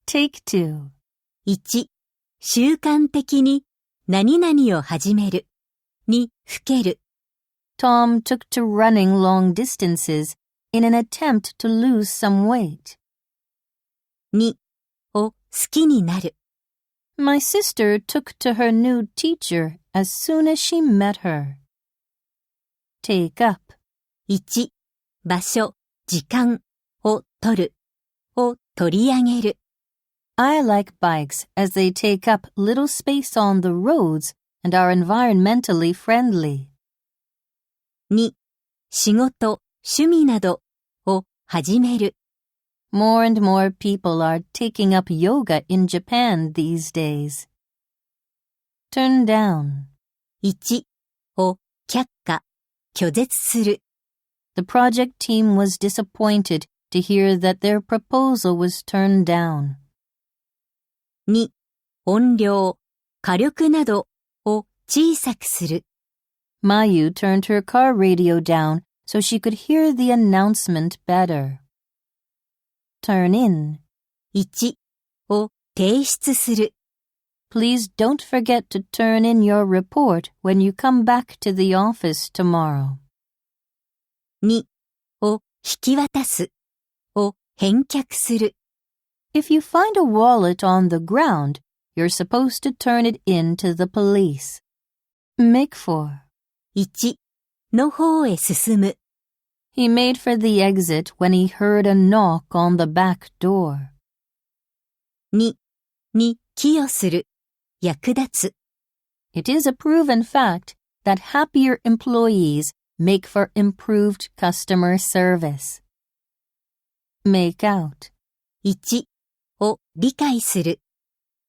Take 2. 1、習慣的に何々を始める。2、老ける。Tom took to running long distances in an attempt to lose some weight. 2、を好きになる。My sister took to her new teacher as soon as she met her. Take up. 1、場所、時間を取る。を取り上げる。I like bikes as they take up little space on the roads and are environmentally friendly. 2、仕事、趣味などを始める。More and more people are taking up yoga in Japan these days. Turn down. 1、を却下、拒絶する。The project team was disappointed to hear that their proposal was turned down. 2、音量、火力などを小さくする。Mayu turned her car radio down so she could hear the announcement better. Turn in. 1、を提出する。Please don't forget to turn in your report when you come back to the office tomorrow. 2、を引き渡す。を返却する。If you find a wallet on the ground, you're supposed to turn it in to the police. Make 4. 1、の方へ進む。He made for the exit when he heard a knock on the back door. 2、に寄与する。役立つ。It is a proven fact that happier employees make for improved customer service. Make out. 1、を理解する。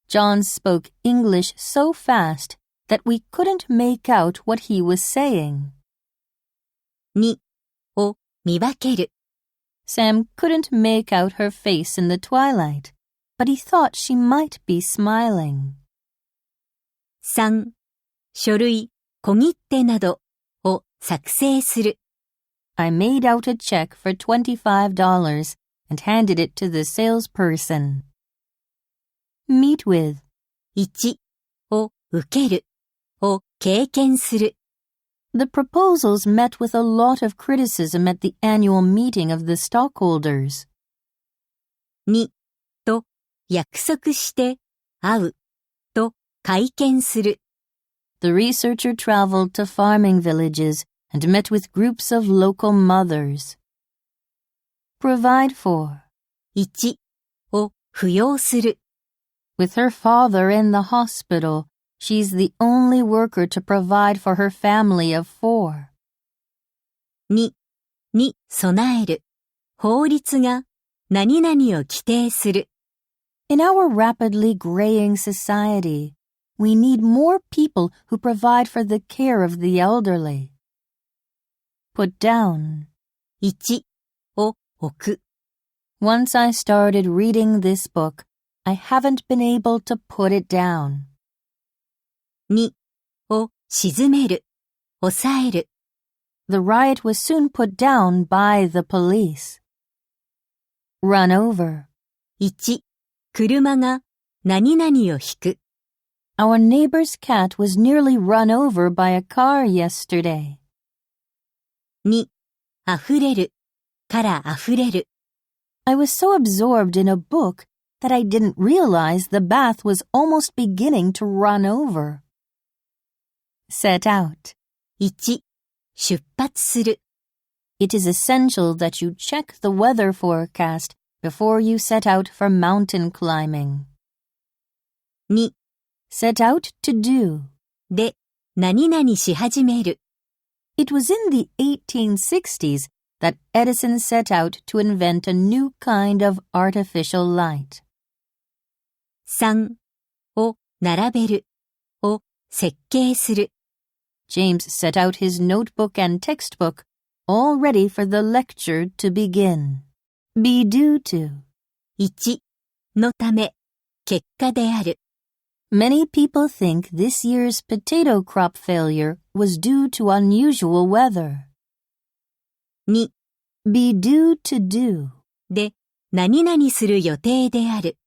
John spoke English so fast that we couldn't make out what he was saying. 2、を見分ける。Sam couldn't make out her face in the twilight, but he thought she might be smiling. 3、書類、小切手などを作成する。I made out a check for $25 and handed it to the salesperson. Meet with. 1、を受ける。を経験する。The proposals met with a lot of criticism at the annual meeting of the stockholders. 2、と約束して会う。と会見する。The researcher traveled to farming villages and met with groups of local mothers. Provide for. 1、を扶養する。With her father in the hospital, she's the only worker to provide for her family of 4. 2、に備える。法律が何々を規定する。In our rapidly graying society, we need more people who provide for the care of the elderly. Put down. 1、を置く。Once I started reading this book, I haven't been able to put it down. 2、を鎮める。抑える。The riot was soon put down by the police. Run over. 1、車が何々を引く。Our neighbor's cat was nearly run over by a car yesterday. 2、溢れる。から溢れる。I was so absorbed in a book that I didn't realize the bath was almost beginning to run over. Set out. 1、出発する。It is essential that you check the weather forecast before you set out for mountain climbing. 2、Set out to do. で、何々し始める。It was in the 1860s that Edison set out to invent a new kind of artificial light. 3、を並べる。を設計する。James set out his notebook and textbook, all ready for the lecture to begin. Be due to. 1、のため、結果である。Many people think this year's potato crop failure was due to unusual weather. 2、Be due to do. で、何々する予定である。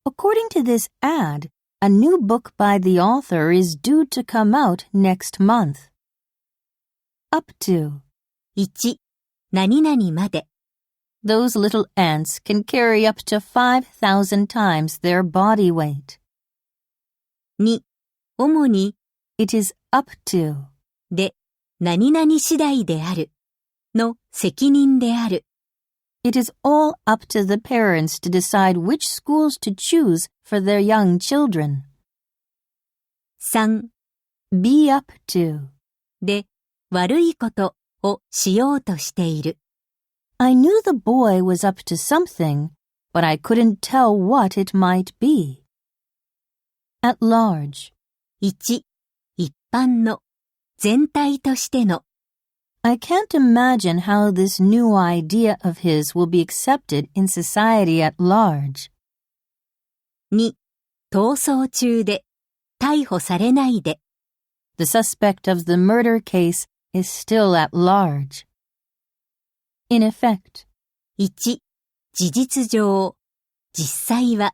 According to this ad, a new book by the author is due to come out next month. Up to. 1、何々まで。Those little ants can carry up to 5,000 times their body weight. 2、主に、It is up to. で、何々次第である。の責任である。It is all up to the parents to decide which schools to choose for their young children. 3、Be up to. で、悪いことをしようとしている。I knew the boy was up to something, but I couldn't tell what it might be. At large. 1、一般の、全体としての。I can't imagine how this new idea of his will be accepted in society at large. 2、逃走中で、逮捕されないで。The suspect of the murder case is still at large. In effect. 1、事実上、実際は。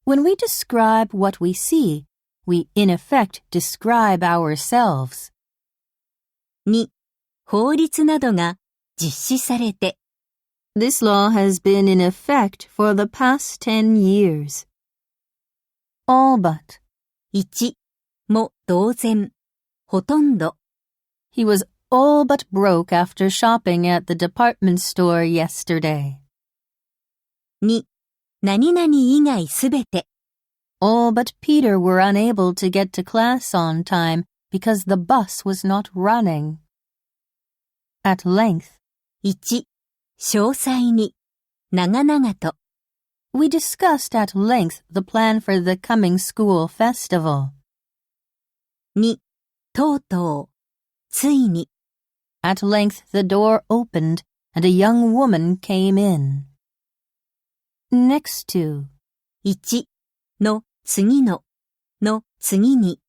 When we describe what we see, we in effect describe ourselves. 2、法律などが実施されて。This law has been in effect for the past 10 years. All but. 1、も同然、ほとんど。He was all but broke after shopping at the department store yesterday. 2、何々以外すべて。All but Peter were unable to get to class on time because the bus was not running. At length. 1、詳細に、長々と。We discussed at length the plan for the coming school festival. 2、とうとう、ついに。At length the door opened and a young woman came in. Next to. 1、の、次の、の、次に。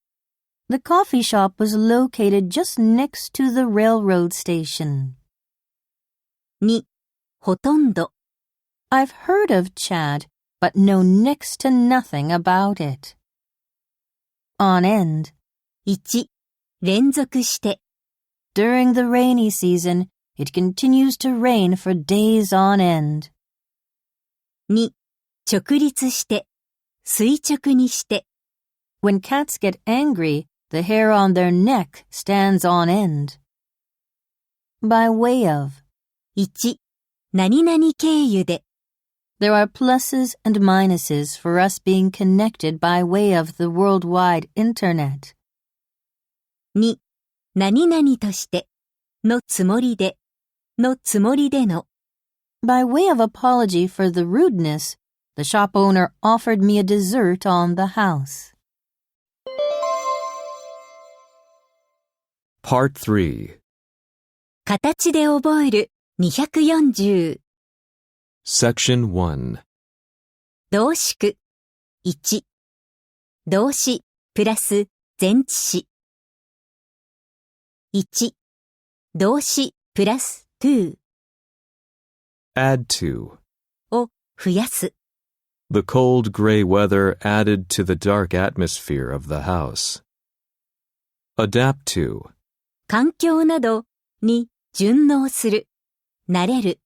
The coffee shop was located just next to the railroad station. 2、ほとんど。I've heard of Chad, but know next to nothing about it. On end. 1、連続して。During the rainy season, it continues to rain for days on end. 2、直立して、垂直にして。When cats get angry, the hair on their neck stands on end. By way of. 1、何々経由で。There are pluses and minuses for us being connected by way of the worldwide internet. 2、何々として、のつもりで、のつもりでの。By way of apology for the rudeness, the shop owner offered me a dessert on the house. Part 3. 形で覚える240。Section 1. 動詞句。1、動詞プラス前置詞。1、動詞プラス to Add to. を増やす。The cold gray weather added to the dark atmosphere of the house. Adapt to. 環境などに順応する。慣れる。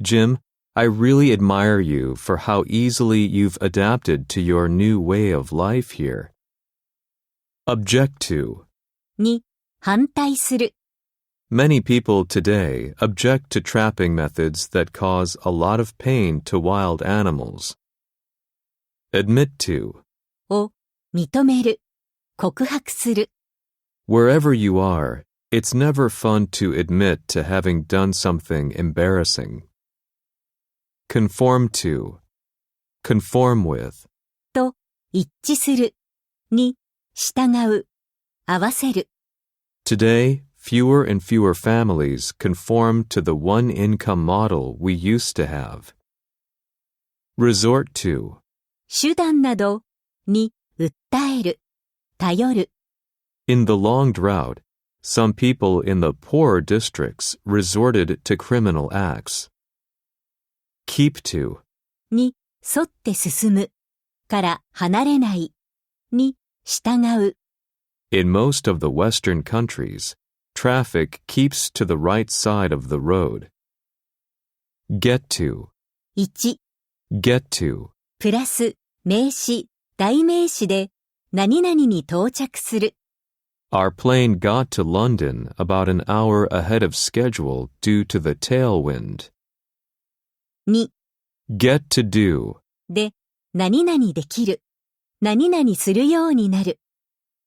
Jim, I really admire you for how easily you've adapted to your new way of life here. Object to. に反対する。Many people today object to trapping methods that cause a lot of pain to wild animals. Admit to. を認める。告白する。Wherever you are, it's never fun to admit to having done something embarrassing. Conform to. Conform with. と一致する。に従う。合わせる。Today, fewer and fewer families conform to the one-income model we used to have. Resort to. 手段などに訴える。頼る。In the long drought, some people in the poorer districts resorted to criminal acts. Keep to. に沿って進む。から離れないに従う。In most of the Western countries, traffic keeps to the right side of the road. Get to, 1、get to. プラス名詞、代名詞で何々に到着する。Our plane got to London about an hour ahead of schedule due to the tailwind. 2、Get to do. で何々できる。何々するようになる。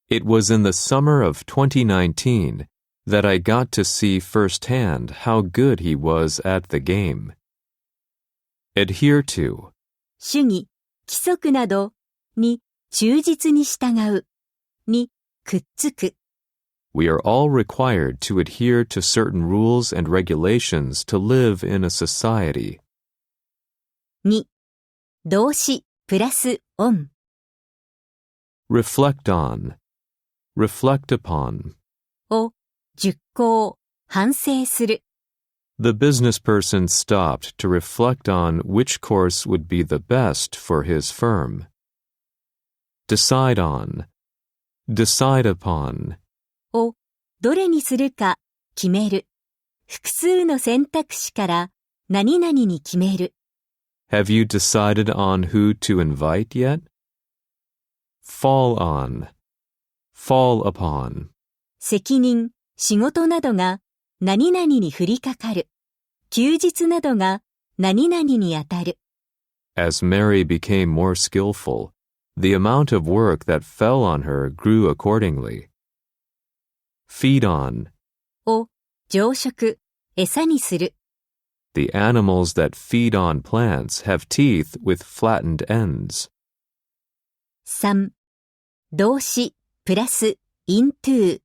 It was in the summer of 2019 that I got to see firsthand how good he was at the game. Adhere to. 主義、規則などに忠実に従う。にくっつく。We are all required to adhere to certain rules and regulations to live in a society. 2、動詞プラスオン。Reflect on. Reflect upon. を熟考、反省する。The business person stopped to reflect on which course would be the best for his firm. Decide on. Decide upon. をどれにするか決める。複数の選択肢から何々に決める。Have you decided on who to invite yet? Fall on. Fall upon. 責任、仕事などが何々に降りかかる。休日などが何々にあたる。As Mary became more skillful, the amount of work that fell on her grew accordingly. Feed on. を常食、餌にする。The animals that feed on plants have teeth with flattened ends. 3、動詞プラス into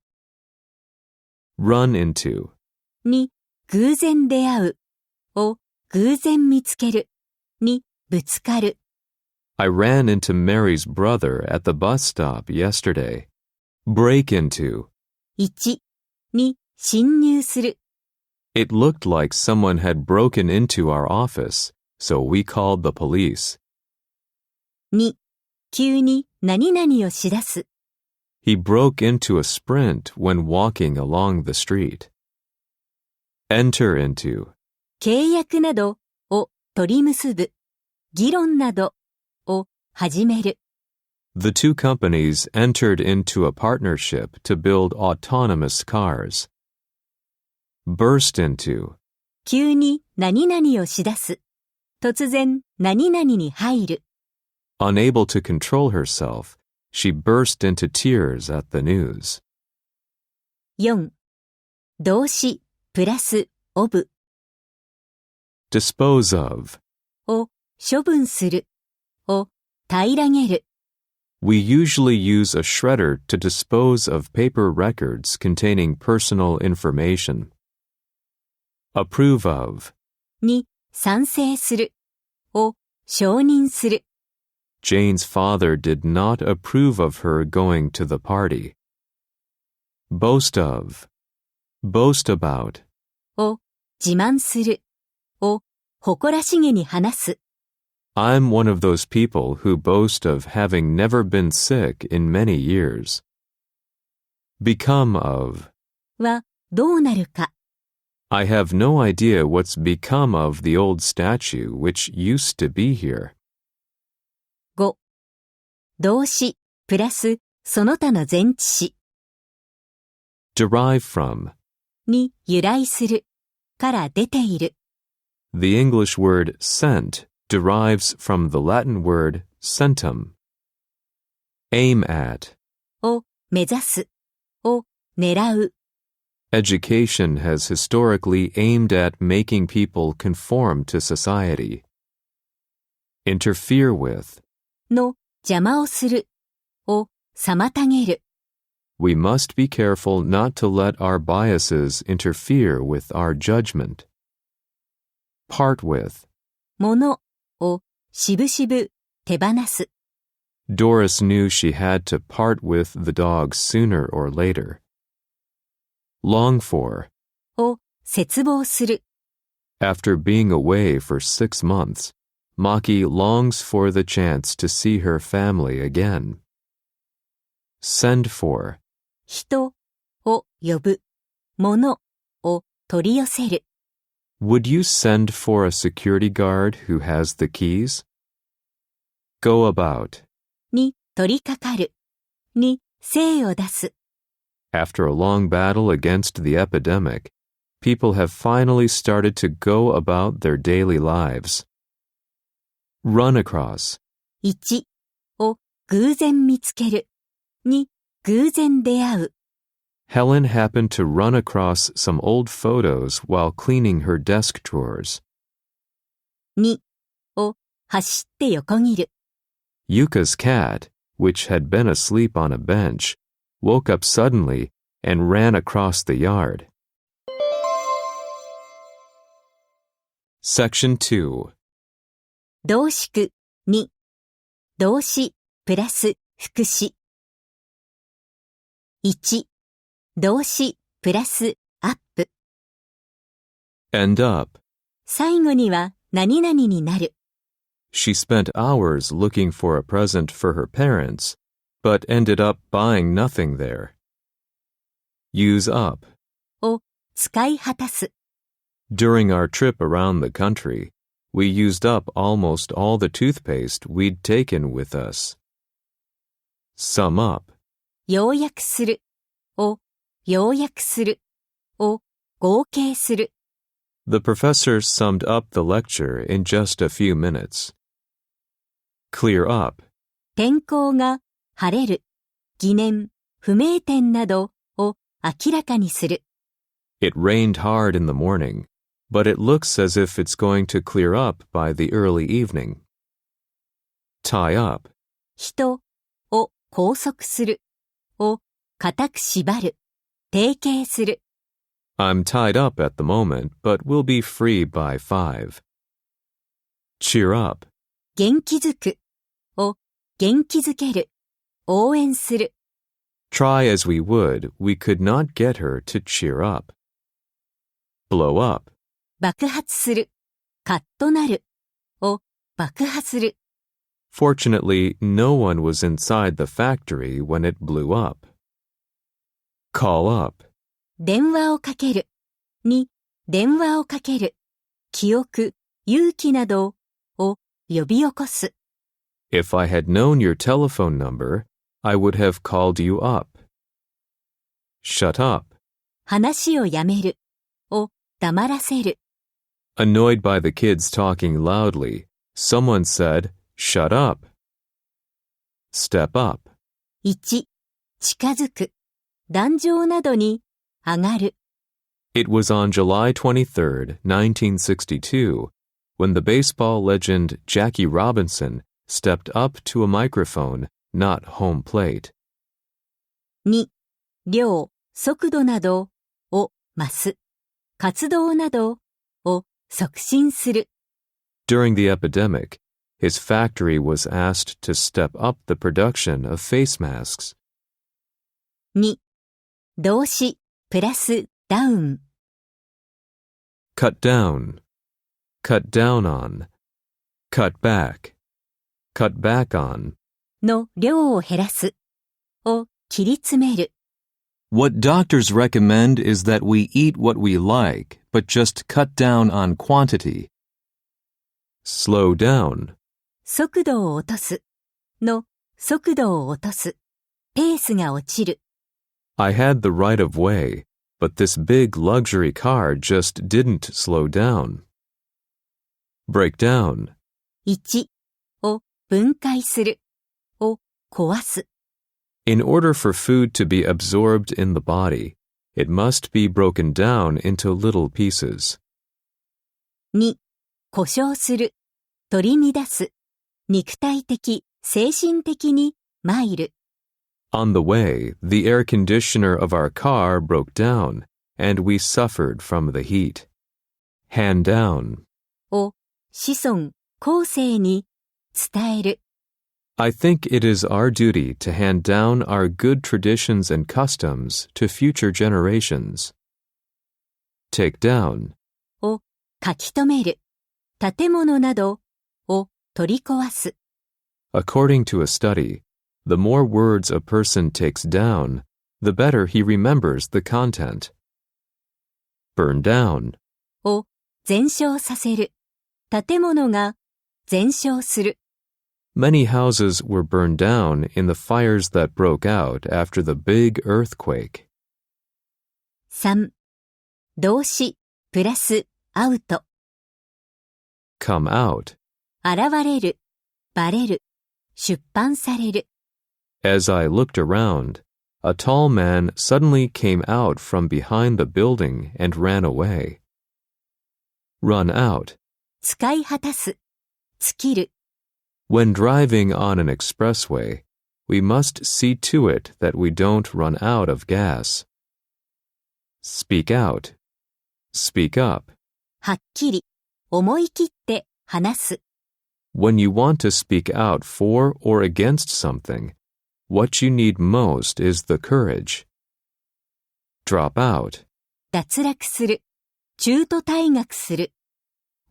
Run into. に偶然出会う。を偶然見つける。にぶつかる。I ran into Mary's brother at the bus stop yesterday. Break into. 1に侵入する。It looked like someone had broken into our office, so we called the police. 2急に何々をしだす。He broke into a sprint when walking along the street. Enter into. 契約などを取り結ぶ。議論などを始める。The two companies entered into a partnership to build autonomous cars. Burst into. 急に何々をしだす。突然何々に入る。Unable to control herself, she burst into tears at the news. 4動詞プラスオブ Dispose of. を処分する。を平らげる。We usually use a shredder to dispose of paper records containing personal information. Approve of. に賛成する。を承認する。Jane's father did not approve of her going to the party. Boast of. Boast about. を自慢する。を誇らしげに話す。I'm one of those people who boast of having never been sick in many years. Become of. はどうなるか。I have no idea what's become of the old statue which used to be here. 5動詞プラスその他の前置詞 Derive from. に由来する。から出ている。The English word scent derives from the Latin word centum. Aim at. を目指す。を狙う。Education has historically aimed at making people conform to society. Interfere with. の邪魔をする。を妨げる。We must be careful not to let our biases interfere with our judgment. Part with. ものをしぶしぶ手放す。Doris knew she had to part with the dog sooner or later. Long for. を切望する。After being away for 6 months, Maki longs for the chance to see her family again. Send for. 人を呼ぶ、物を取り寄せる。Would you send for a security guard who has the keys? Go about. に取り掛かる。に精を出す。After a long battle against the epidemic, people have finally started to go about their daily lives. Run across. 1を偶然見つける。2偶然出会う。Helen happened to run across some old photos while cleaning her desk drawers. 2を走って横切る。Yuka's cat, which had been asleep on a bench, woke up suddenly and ran across the yard. Section 2. 動詞2動詞プラス副詞。1動詞プラスアップ。End up. 最後には何々になる。She spent hours looking for a present for her parents, but ended up buying nothing there. Use up. を使い果たす。During our trip around the country, we used up almost all the toothpaste we'd taken with us. Sum up. 要約する。を要約する。を合計する。The professor summed up the lecture in just a few minutes. Clear up. 天候が晴れる、疑念、不明点などを明らかにする。It rained hard in the morning, but it looks as if it's going to clear up by the early evening. Tie up. 人を拘束する。を固く縛る。提携する。I'm tied up at the moment, but we'll be free by 5. Cheer up. 元気づく。を元気づける。応援する。Try as we would, we could not get her to cheer up. Blow up. 爆発する。カッとなる。を爆破する。Fortunately, no one was inside the factory when it blew up. Call up. 電話をかける。に電話をかける。記憶、勇気などを呼び起こす。If I had known your telephone number, I would have called you up. Shut up. 話をやめる。を黙らせる。Annoyed by the kids talking loudly, someone said, "Shut up." Step up. 1近づく。壇上などに上がる。It was on July 23, 1962, when the baseball legend Jackie Robinson stepped up to a microphone, not home plate. 2量、速度などを増す。活動などを促進する。During the epidemic, his factory was asked to step up the production of face masks. 2動詞プラスダウン。Cut down. Cut down on. Cut back. Cut back on. の量を減らす。を切り詰める。What doctors recommend is that we eat what we like, but just cut down on quantity. Slow down. 速度を落とす。の速度を落とす。ペースが落ちる。I had the right of way, but this big luxury car just didn't slow down. Break down. 1を分解する。を壊す。In order for food to be absorbed in the body, it must be broken down into little pieces. 2故障する。取り乱す。肉体的、精神的に参る。On the way, the air conditioner of our car broke down, and we suffered from the heat. Hand down. を子孫、後世に伝える。I think it is our duty to hand down our good traditions and customs to future generations. Take down. を書き留める。建物などを取り壊す。According to a study, the more words a person takes down, the better he remembers the content. Burn down. を全焼させる。建物が全焼する。Many houses were burned down in the fires that broke out after the big earthquake. 3. 動詞プラスアウト。Come out. 現れる、バレる、出版される。As I looked around, a tall man suddenly came out from behind the building and ran away. Run out. 使い果たす、尽きる。When driving on an expressway, we must see to it that we don't run out of gas. Speak out. Speak up. はっきり、思い切って話す。When you want to speak out for or against something, what you need most is the courage. Drop out. 脱落する、中途退学する。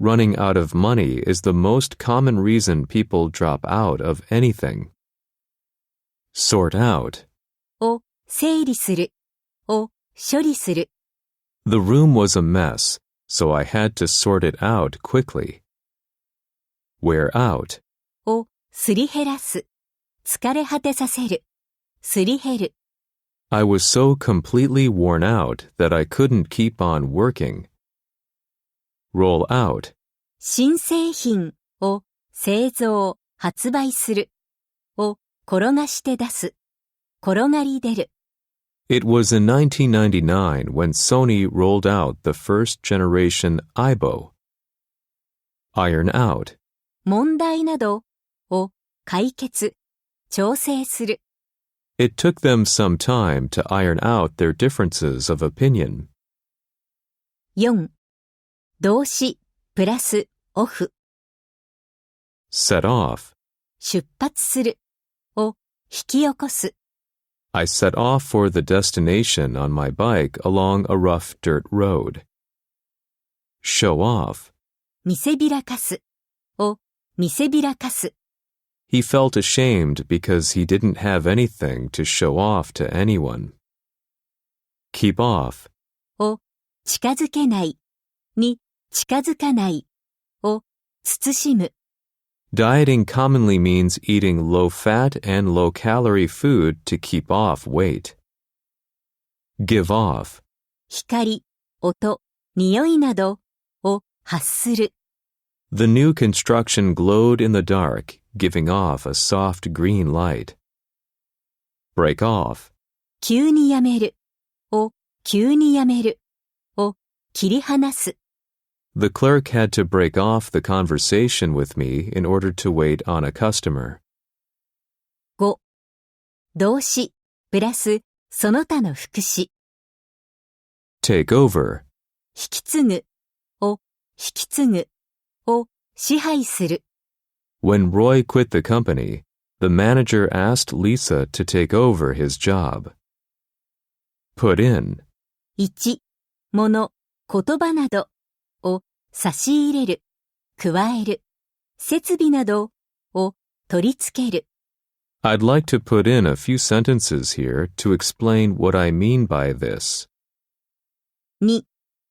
Running out of money is the most common reason people drop out of anything. Sort out. を整理する、を処理する。The room was a mess, so I had to sort it out quickly. Wear out. をすり減らす、疲れ果てさせる、すり減る。I was so completely worn out that I couldn't keep on working. Roll out. 新製品を製造、発売する。を転がして出す。転がり出る。It was in 1999 when Sony rolled out the first generation iBo. Iron out. 問題などを解決、調整する。It took them some time to iron out their differences of opinion. 4. 動詞プラスオフ。Set off. 出発する。を引き起こす。I set off for the destination on my bike along a rough dirt road. Show off. 見せびらかす。を見せびらかす。He felt ashamed because he didn't have anything to show off to anyone. Keep off. を近づけない。に近づかない。を慎む。Dieting commonly means eating low-fat and low-calorie food to keep off weight. Give off. 光、音、匂いなどを発する。The new construction glowed in the dark, giving off a soft green light. Break off. 急にやめる。を急にやめる。を切り離す。The clerk had to break off the conversation with me in order to wait on a customer. 5. 動詞プラスその他の副詞。Take over. 引き継ぐ。を引き継ぐ。を支配する。When Roy quit the company, the manager asked Lisa to take over his job. Put in. 1. 物、言葉などを差し入れる、加える、設備などを取り付ける。I'd like to put in a few sentences here to explain what I mean by this. 2.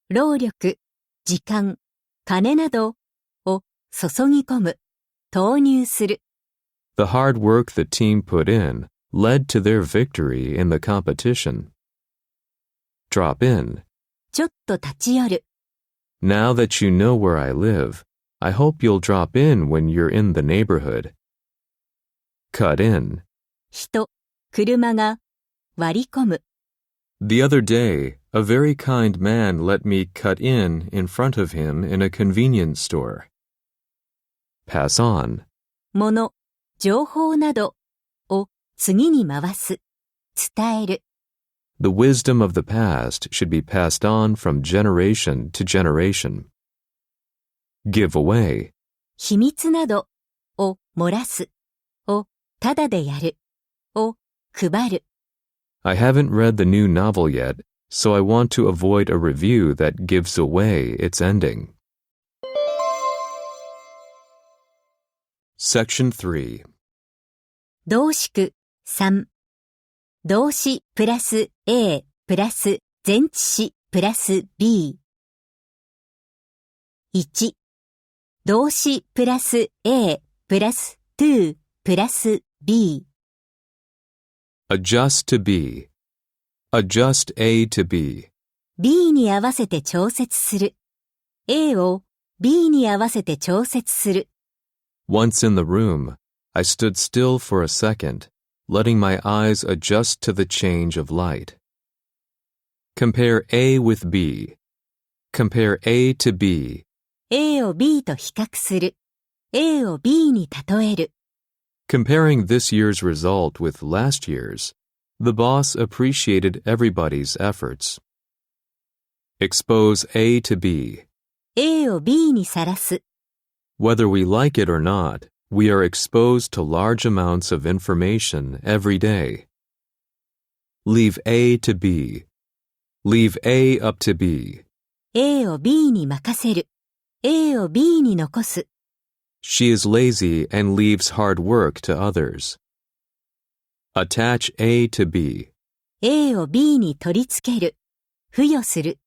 労力、時間、金などを注ぎ込む、投入する。The hard work the team put in led to their victory in the competition. Drop in. ちょっと立ち寄る。Now that you know where I live, I hope you'll drop in when you're in the neighborhood. Cut in. 人、車が割り込む。The other day, a very kind man let me cut in front of him in a convenience store. Pass on. 物、情報などを次に回す、伝える。The wisdom of the past should be passed on from generation to generation. Give away. 秘密などを漏らす、をただでやる、を配る。I haven't read the new novel yet, so I want to avoid a review that gives away its ending. Section 3. 動式3。動詞プラス A プラス前置詞プラス B。1、動詞プラス A プラス to プラス B。Adjust to B. Adjust A to B. B に合わせて調節する。A を B に合わせて調節する。Once in the room, I stood still for a second, letting my eyes adjust to the change of light. Compare A with B. Compare A to B. A を B と比較する。A を B に例える。Comparing this year's result with last year's, the boss appreciated everybody's efforts. Expose A to B. A を B にさらす。Whether we like it or not, we are exposed to large amounts of information every day. Leave A to B. Leave A up to B. A を B に任せる。A を B に残す。She is lazy and leaves hard work to others. Attach A to B. A を B に取り付ける。付与する。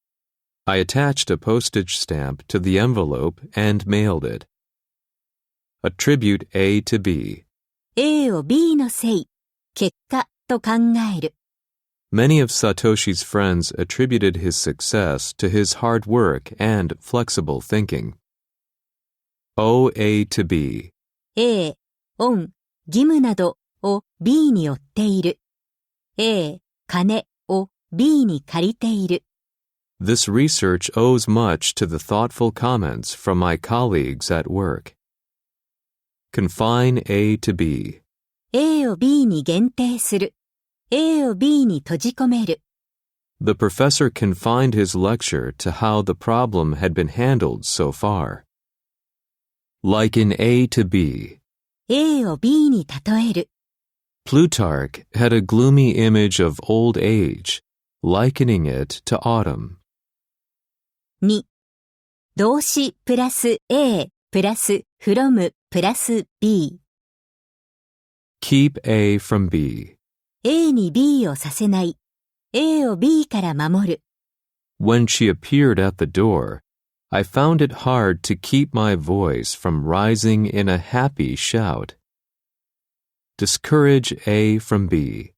I attached a postage stamp to the envelope and mailed it. Attribute A to B. A を B のせい、結果と考える。Many of Satoshi's friends attributed his success to his hard work and flexible thinking. Owe A to B. A、恩、義務などを B に負っている。A、金を B に借りている。This research owes much to the thoughtful comments from my colleagues at work. Confine A to B. A を B に限定する。A を B に閉じ込める。The professor confined his lecture to how the problem had been handled so far. Liken A to B. A を B に例える。Plutarch had a gloomy image of old age, likening it to autumn. 2、動詞プラス A プラス from プラス B。Keep A from B. A に B をさせない。A を B から守る。When she appeared at the door, I found it hard to keep my voice from rising in a happy shout. Discourage A from B.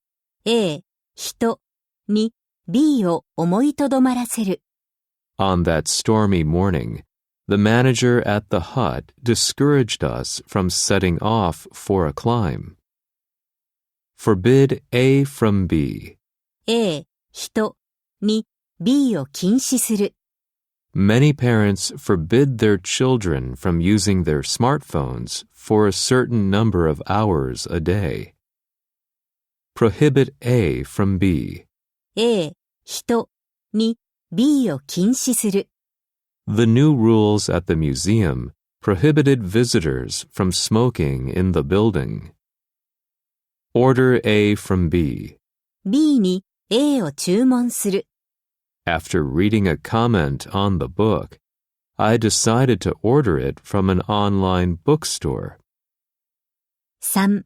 A、人に B を思いとどまらせる。On that stormy morning, the manager at the hut discouraged us from setting off for a climb. Forbid A from B. A、人に B を禁止する。Many parents forbid their children from using their smartphones for a certain number of hours a day. Prohibit A from B. A、人に B を禁止する。The new rules at the museum prohibited visitors from smoking in the building. Order A from B. B に A を注文する。After reading a comment on the book, I decided to order it from an online bookstore. 3、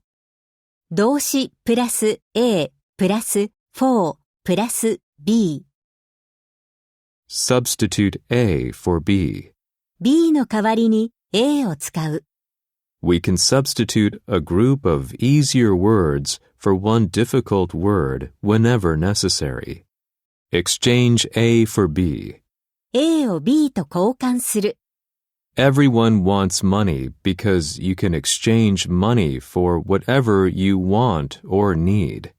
動詞プラス A プラス for プラス B。Substitute A for B. B の代わりに A を使う。We can substitute a group of easier words for one difficult word whenever necessary. Exchange A for B. A を B と交換する。Everyone wants money because you can exchange money for whatever you want or need.